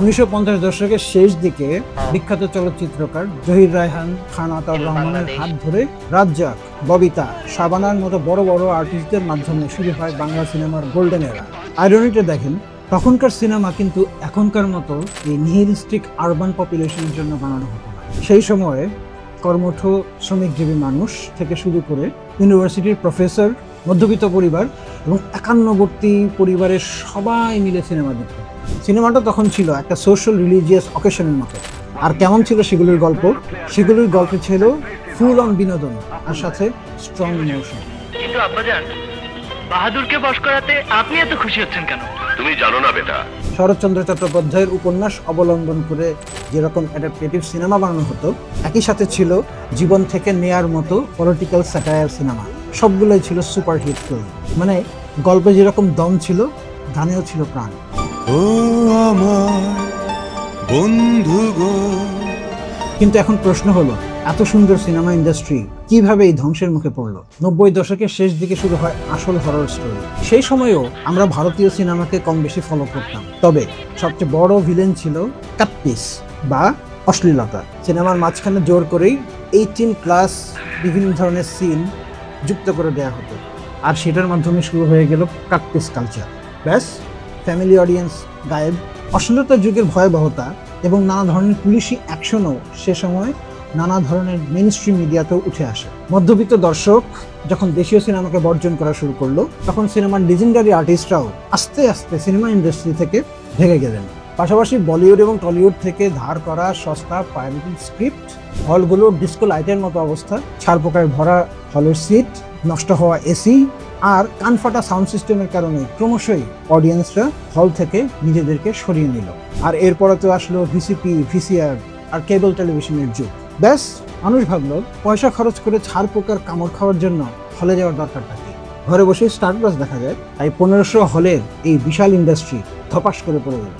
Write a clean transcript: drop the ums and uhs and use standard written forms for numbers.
1950 দশকের শেষ দিকে বিখ্যাত চলচ্চিত্রকার জহির রায়হান, খান আতাউর রহমানের হাত ধরে রাজ্জাক, ববিতা, শাবানার মতো বড় বড় আর্টিস্টদের মাধ্যমে শুরু হয় বাংলা সিনেমার গোল্ডেন এরা। আইরনিটা দেখেন, তখনকার সিনেমা কিন্তু এখনকার মতো এই নিহিলিস্টিক আরবান পপুলেশনের জন্য বানানো হতো না। সেই সময়ে কর্মঠ শ্রমিকজীবী মানুষ থেকে শুরু করে ইউনিভার্সিটির প্রফেসর, মধ্যবিত্ত পরিবার এবং একান্নবর্তী পরিবারের সবাই মিলে সিনেমা দেখত। সিনেমাটা তখন ছিল একটা সোশ্যাল রিলিজিয়াস অকেশনের মতো। আর কেমন ছিল সেগুলির গল্প? সেগুলির গল্পে ছিল ফুল অন বিনোদন আর সাথে স্ট্রং ইমোশন। কিন্তু আব্বাজান, বাহাদুরকে বশ করাতে আপনি এত খুশি হচ্ছেন কেন? তুমি জানো না বেটা, শরৎচন্দ্র চট্টোপাধ্যায়ের উপন্যাস অবলম্বন করে যেরকম অ্যাডাপ্টেটিভ সিনেমা বানানো হতো, একই সাথে ছিল জীবন থেকে নেয়ার মতো পলিটিক্যাল স্যাটায়ার সিনেমা। সবগুলোই ছিল সুপারহিট ফিল্ম। মানে গল্পে যেরকম দম ছিল, গানেও ছিল প্রাণ। ও আমার বন্ধু গো। কিন্তু এখন প্রশ্ন হলো, এত সুন্দর সিনেমা ইন্ডাস্ট্রি কিভাবে এই ধ্বংসের মুখে পড়লো? 90 দশকের শেষ দিকে শুরু হয় আসল হরর স্টোরি। সেই সময়েও আমরা ভারতীয় সিনেমাকে কম বেশি ফলো করতাম, তবে সবচেয়ে বড় ভিলেন ছিল কাপ্পিস বা অশ্লীলতা। সিনেমার মাঝখানে জোর করেই 18+ বিভিন্ন ধরনের সিন যুক্ত করে দেয়া হতো, আর সেটার মাধ্যমে শুরু হয়ে গেল কাপ্পিস কালচার। ব্যাস, ফ্যামিলি অডিয়েন্স গায়েব। অশ্লীলতার যুগের ভয়াবহতা এবং নানা ধরনের পুলিশি অ্যাকশনও সে সময় নানা ধরনের মেইনস্ট্রিম মিডিয়াতেও উঠে আসে। মধ্যবিত্ত দর্শক যখন দেশীয় সিনেমাকে বর্জন করা শুরু করলো, তখন সিনেমার লিজেন্ডারি আর্টিস্টরাও আস্তে আস্তে সিনেমা ইন্ডাস্ট্রি থেকে ভেঙে গেলেন। পাশাপাশি বলিউড এবং টলিউড থেকে ধার করা সস্তা পাইরেটেড স্ক্রিপ্ট, হলগুলোর ডিস্কো লাইটের মতো অবস্থা, ছারপোকায় ভরা হলের সিট, নষ্ট হওয়া এসি আর কানফাটা সাউন্ড সিস্টেমের কারণে ক্রমশই অডিয়েন্সরা হল থেকে নিজেদেরকে সরিয়ে নিল। আর এরপরে তো আসলো ভিসিপি, ভিসিআর আর কেবল টেলিভিশনের যুগ। ব্যাস, মানুষ ভাবলো পয়সা খরচ করে ছারপোকার কামড় খাওয়ার জন্য হলে যাওয়ার দরকারটা কি? ঘরে বসে স্টার প্লাস দেখা যায়। তাই 1500 হলের এই বিশাল ইন্ডাস্ট্রি ধপাস করে পড়ে গেল।